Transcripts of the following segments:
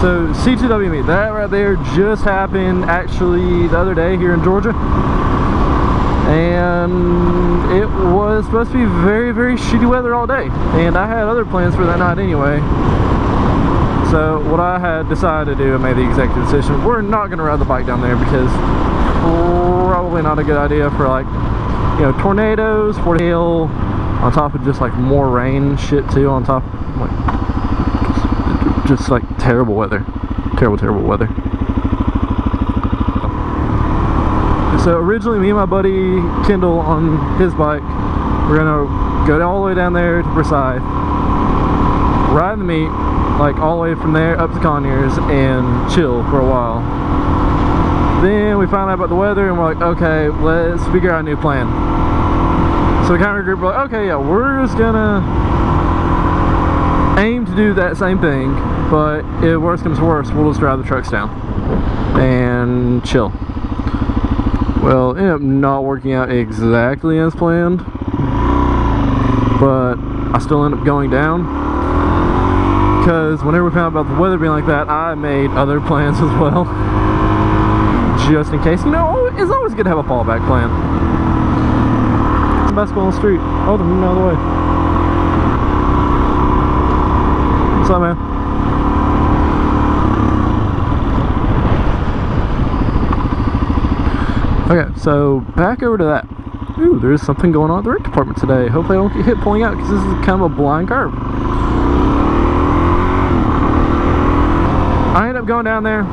So C2W meet, that right there just happened actually the other day here in Georgia. And it was supposed to be very, very shitty weather all day. And I had other plans for that night anyway. So what I had decided to do, I made the executive decision, we're not going to ride the bike down there because probably not a good idea for, like, you know, tornadoes, for hail, on top of just like more rain and shit too, on top, like, just like terrible weather. Terrible weather. So originally me and my buddy Kendall on his bike, we're gonna go all the way down there to Versailles, ride the meet, like all the way from there up to Conyers and chill for a while. Then we found out about the weather and we're like, okay, let's figure out a new plan. So we kind of regrouped, we're like, okay, yeah, we're just gonna aim to do that same thing, but if worse comes to worse, we'll just drive the trucks down and chill. Well, it ended up not working out exactly as planned, but I still ended up going down because whenever we found out about the weather being like that, I made other plans as well, just in case. You know, it's always good to have a fallback plan. Basketball on the street. Oh, they're moving out of the way. What's up, man? Okay, so back over to that. Ooh, there's something going on at the rec department today. Hopefully I don't get hit pulling out because this is kind of a blind curve. I ended up going down there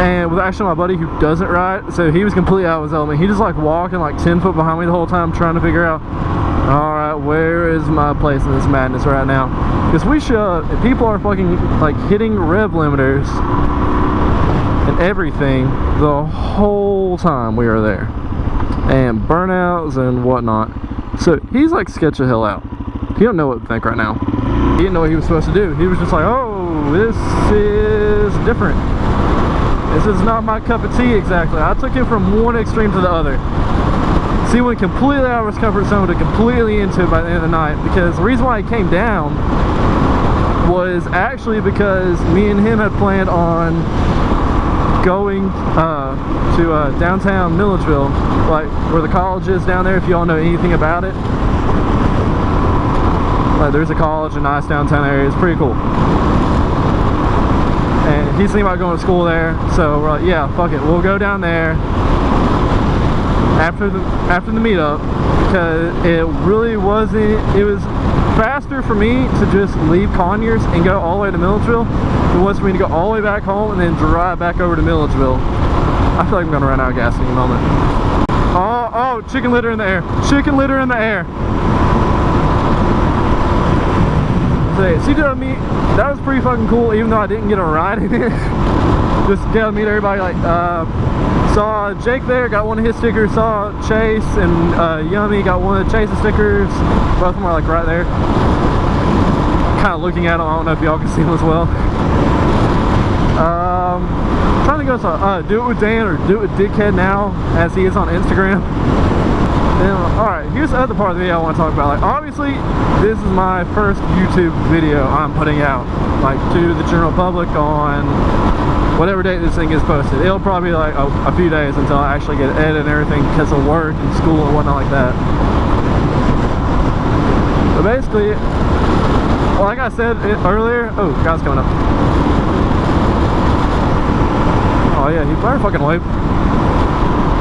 and with actually my buddy who doesn't ride, so he was completely out of his element. He just like walking like 10 foot behind me the whole time trying to figure out, alright, where is my place in this madness right now? Because we should, people are fucking like hitting rev limiters and everything the whole time we are there, and burnouts and whatnot. So he's like sketch the hell out. He don't know what to think right now. He didn't know what he was supposed to do. He was just like, oh, this is different. This is not my cup of tea exactly. I took him from one extreme to the other. So he went completely out of his comfort zone to completely into it by the end of the night, because the reason why he came down was actually because me and him had planned on going to downtown Milledgeville, like where the college is down there, if you all know anything about it. Like, there's a college, a nice downtown area, it's pretty cool. And he's thinking about going to school there, so we're like, yeah, fuck it, we'll go down there after the meetup, because it really wasn't, it was faster for me to just leave Conyers and go all the way to Milledgeville than it was for me to go all the way back home and then drive back over to Milledgeville. I feel like I'm gonna run out of gas in a moment. Oh, chicken litter in the air. Chicken litter in the air. So C2W meet, that was pretty fucking cool, even though I didn't get a ride in it. Just get to meet everybody. Like, saw Jake there, got one of his stickers. Saw Chase and Yummy, got one of Chase's stickers. Both of them are like right there. Kind of looking at them. I don't know if y'all can see them as well. Trying to go to Do It With Dan or Do It With Dickhead now, as he is on Instagram. Alright, here's the other part of the video I want to talk about. Like, obviously, this is my first YouTube video I'm putting out, like, to the general public on whatever date this thing is posted. It'll probably be like a few days until I actually get it edited and everything because of work and school and whatnot like that. But basically, like I said earlier, oh, guy's coming up. Oh yeah, he better fucking wave.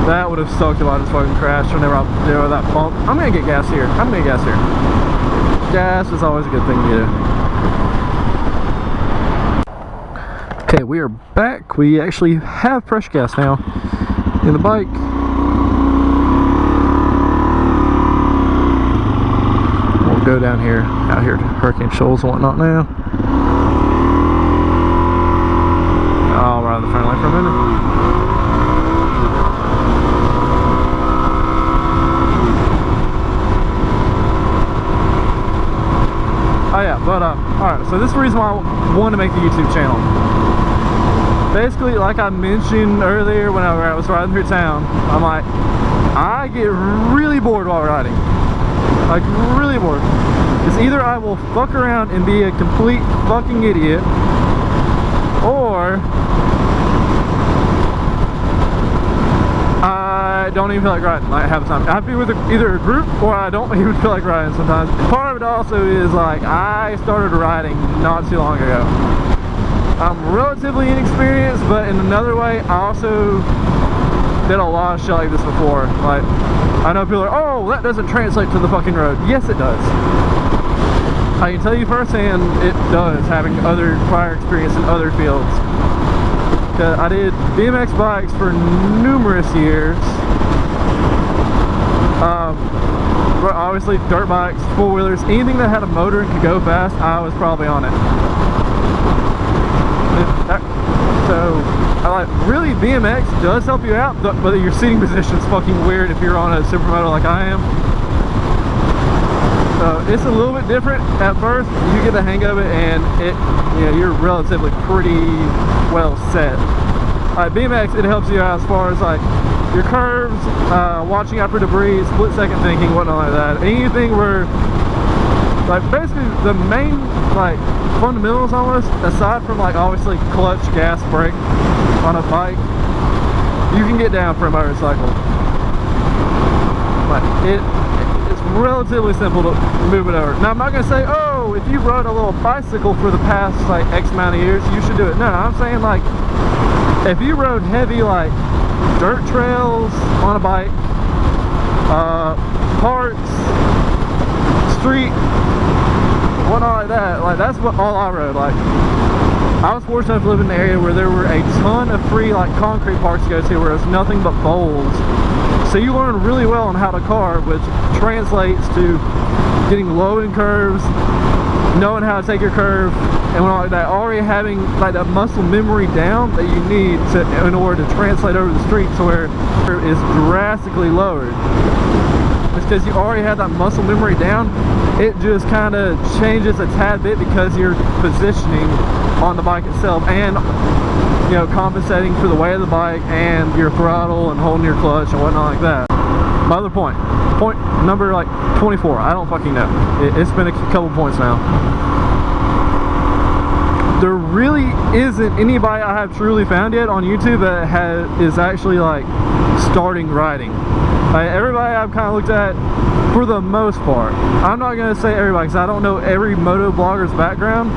That would have sucked if I just fucking crashed whenever I did that bump. I'm gonna get gas here. Gas is always a good thing to do. Okay, we are back. We actually have fresh gas now in the bike. We'll go down here, out here to Hurricane Shoals and whatnot now. I'll ride the front light for a minute. Oh yeah, but alright, so this is the reason why I wanted to make the YouTube channel. Basically, like I mentioned earlier whenever I was riding through town, I'm like, I get really bored while riding. Like, really bored. Because either I will fuck around and be a complete fucking idiot, or don't even feel like riding like half the time. I have to be with either a group or I don't even feel like riding sometimes. Part of it also is like I started riding not too long ago. I'm relatively inexperienced, but in another way, I also did a lot of shit like this before. Like, I know people are, oh, that doesn't translate to the fucking road. Yes, it does. I can tell you firsthand, it does, having other prior experience in other fields. I did BMX bikes for numerous years. But obviously, dirt bikes, four-wheelers, anything that had a motor and could go fast, I was probably on it. So, really, BMX does help you out, but your seating position's fucking weird if you're on a supermoto like I am. It's a little bit different at first. You get the hang of it, and you're relatively pretty well set. BMX, it helps you out as far as like your curves, watching out for debris, split second thinking, whatnot like that. Anything where, like, basically the main like fundamentals almost, aside from like obviously clutch, gas, brake on a bike, you can get down for a motorcycle. Like it's relatively simple to move it over. Now I'm not gonna say, oh, if you rode a little bicycle for the past like X amount of years, you should do it. No, I'm saying like if you rode heavy like dirt trails on a bike, parks, street, whatnot like that, like that's what all I rode. Like I was fortunate enough to live in an area where there were a ton of free like concrete parks to go to where it was nothing but bowls. So you learn really well on how to carve, which translates to getting low in curves, knowing how to take your curve, and all like that. Already having like that muscle memory down that you need in order to translate over the street to where it is drastically lowered. It's because you already have that muscle memory down. It just kind of changes a tad bit because you're positioning on the bike itself and compensating for the weight of the bike and your throttle and holding your clutch and whatnot like that. My other point number like 24, I don't fucking know. It's been a couple points now. There really isn't anybody I have truly found yet on YouTube that is actually like starting riding. Like, everybody I've kind of looked at, for the most part, I'm not going to say everybody because I don't know every moto blogger's background,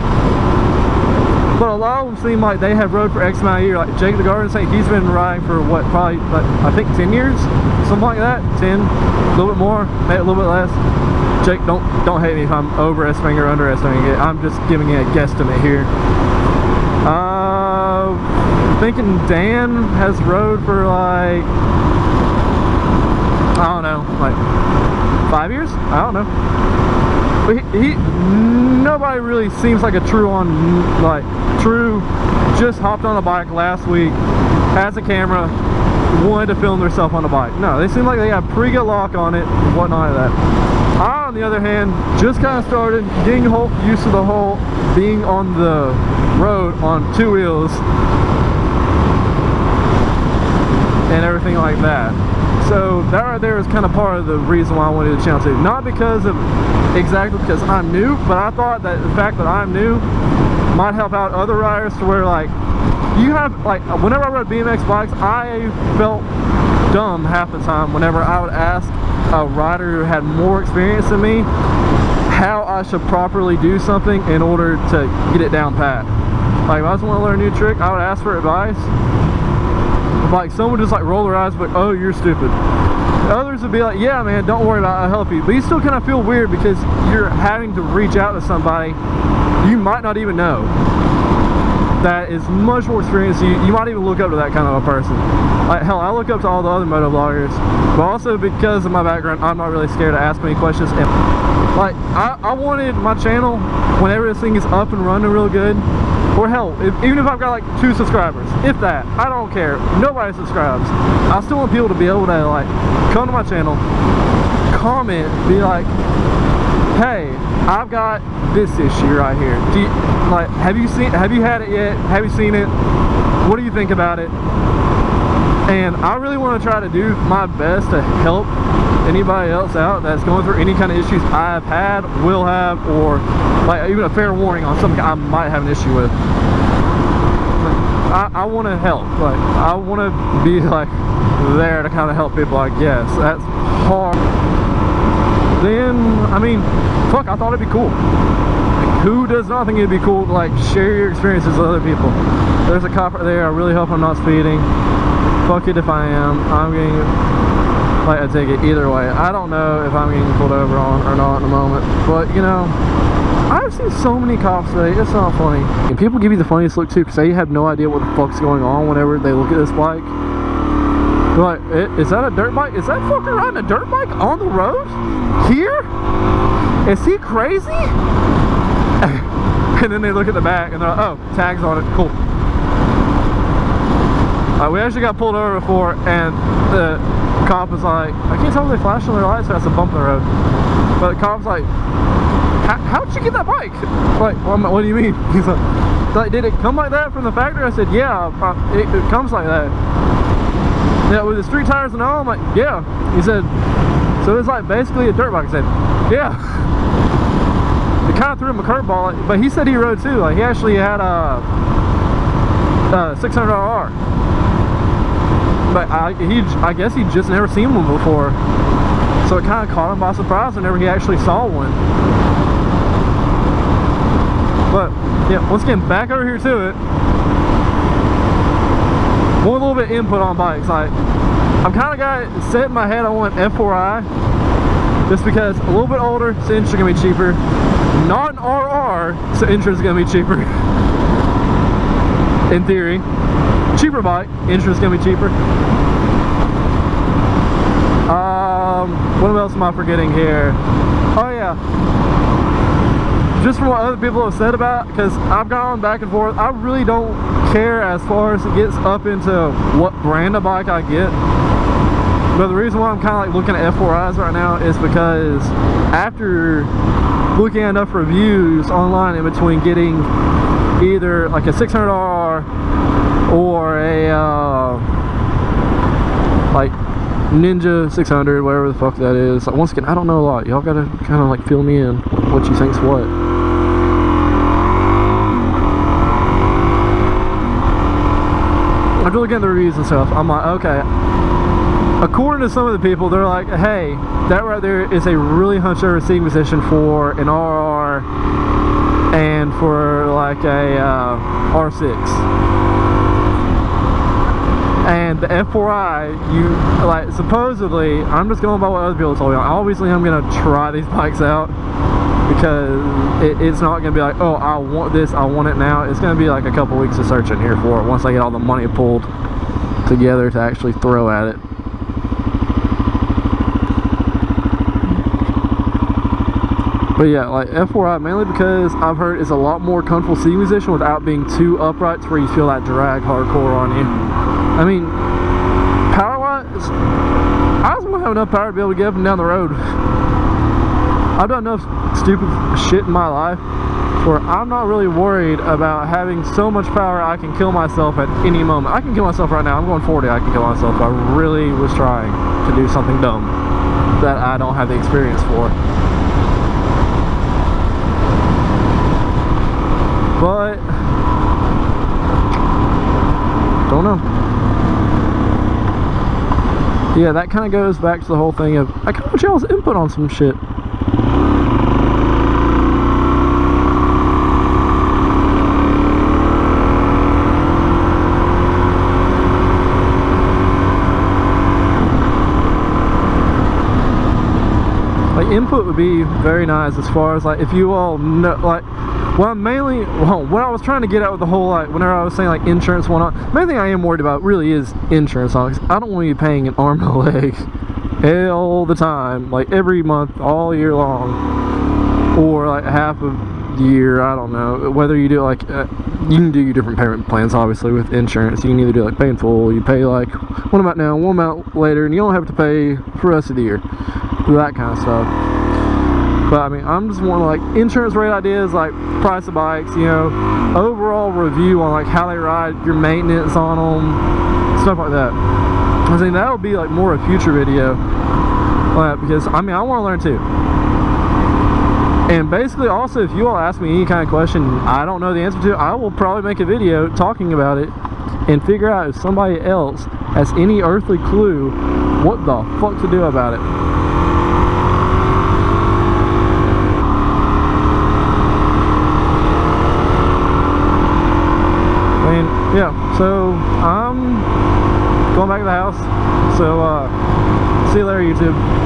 but a lot of them seem like they have rode for X amount of years. Like Jake the Garden Saint, he's been riding for what, probably like, I think 10 years, something like that. 10, a little bit more, maybe a little bit less. Jake, don't hate me if I'm overestimating or underestimating it. I'm just giving you a guesstimate here. I'm thinking Dan has rode for like, I don't know, like 5 years? I don't know. But nobody really seems like a true just hopped on a bike last week, has a camera, wanted to film themselves on a bike. No, they seem like they got pretty good lock on it, whatnot like that. I, on the other hand, just kind of started getting used to the whole being on the road on two wheels and everything like that. So that right there is kind of part of the reason why I wanted to channel too. Not because I'm new, but I thought that the fact that I'm new might help out other riders to where like whenever I rode BMX bikes, I felt dumb half the time whenever I would ask a rider who had more experience than me how I should properly do something in order to get it down pat. Like if I just want to learn a new trick, I would ask for advice. Like some would just like roll their eyes, but oh, you're stupid. Others would be like, yeah man, don't worry about it, I'll help you. But you still kind of feel weird because you're having to reach out to somebody you might not even know that is much more experienced than you. You might even look up to that kind of a person. Like hell, I look up to all the other moto bloggers, but also because of my background, I'm not really scared to ask many questions. And like I wanted my channel, whenever this thing is up and running real good, or hell, even if I've got like 2 subscribers, if that, I don't care, nobody subscribes, I still want people to be able to like come to my channel, comment, be like, hey, I've got this issue right here. Have you had it yet? Have you seen it? What do you think about it? And I really want to try to do my best to help anybody else out that's going through any kind of issues I've had, will have, or like even a fair warning on something I might have an issue with. I want to help. Like, I want to be like there to kind of help people, I guess. That's hard. Then, I mean, fuck, I thought it'd be cool. Like, who does not think it'd be cool to like share your experiences with other people? There's a cop right there. I really hope I'm not speeding. Fuck it if I am. I'm getting like a ticket either way. I don't know if I'm getting pulled over on or not in a moment, but you know, I've seen so many cops today, it's not funny. And people give you the funniest look too, because they have no idea what the fuck's going on whenever they look at this bike. They're like, is that a dirt bike? Is that fucker riding a dirt bike on the road? Here? Is he crazy? And then they look at the back and they're like, oh, tags on it, cool. We actually got pulled over before, and the cop was like, I can't tell if they flashed on their lights or that's a bump in the road. But the cop's like, how'd you get that bike? Like, what do you mean? He's like, did it come like that from the factory? I said, yeah, it comes like that. Yeah, with the street tires and all. I'm like, yeah. He said, so it's like basically a dirt bike. I said, yeah. It kind of threw him a curveball, but he said he rode too. Like, he actually had a 600R. But I guess he'd just never seen one before. So it kind of caught him by surprise whenever he actually saw one. But yeah, once again, back over here to it. More a little bit input on bikes. Like, I'm kind of got it set in my head I want F4i, just because a little bit older, so insurance is gonna be cheaper. Not an RR, so insurance is gonna be cheaper. In theory, cheaper bike, insurance is gonna be cheaper. What else am I forgetting here? Oh yeah. Just from what other people have said about it, because I've gone back and forth, I really don't care as far as it gets up into what brand of bike I get. But the reason why I'm kind of like looking at F4Is right now is because after looking at enough reviews online in between getting either like a 600R or a like Ninja 600, whatever the fuck that is. Like, once again, I don't know a lot. Y'all gotta kind of like fill me in what you think's what. After looking at the reviews and stuff, I'm like, okay. According to some of the people, they're like, hey, that right there is a really hunched over seating position for an RR and for like a R6. And the F4i, you like, supposedly, I'm just going by what other people told me. Obviously, I'm gonna try these bikes out because it's not gonna be like, oh, I want this, I want it now. It's gonna be like a couple weeks of searching here for it once I get all the money pulled together to actually throw at it. But yeah, like F4i, mainly because I've heard it's a lot more comfortable seating position without being too upright to where you feel that drag hardcore on you. I mean, power-wise, I just want to have enough power to be able to get up and down the road. I've done enough stupid shit in my life where I'm not really worried about having so much power I can kill myself at any moment. I can kill myself right now. I'm going 40, I can kill myself. I really was trying to do something dumb that I don't have the experience for. But don't know. Yeah, that kind of goes back to the whole thing of I kind of want y'all's input on some shit. Like, input would be very nice as far as like if you all know, like, well, mainly, well, what I was trying to get at with the whole, like, whenever I was saying, like, insurance, whatnot, the main thing I am worried about really is insurance on it, because I don't want to be paying an arm and a leg all the time, like, every month, all year long, or, like, half a year, I don't know, whether you do, like, you can do your different payment plans, obviously, with insurance. You can either do, like, pay in full, you pay, like, one amount now, one amount later, and you don't have to pay for the rest of the year, that kind of stuff. But I mean, I'm just wanting like insurance rate ideas, like price of bikes, you know, overall review on like how they ride, your maintenance on them, stuff like that. I think that'll be like more a future video, because I mean, I want to learn too. And basically, also, if you all ask me any kind of question I don't know the answer to, I will probably make a video talking about it and figure out if somebody else has any earthly clue what the fuck to do about it. I mean, yeah, so I'm going back to the house. So, see you later, YouTube.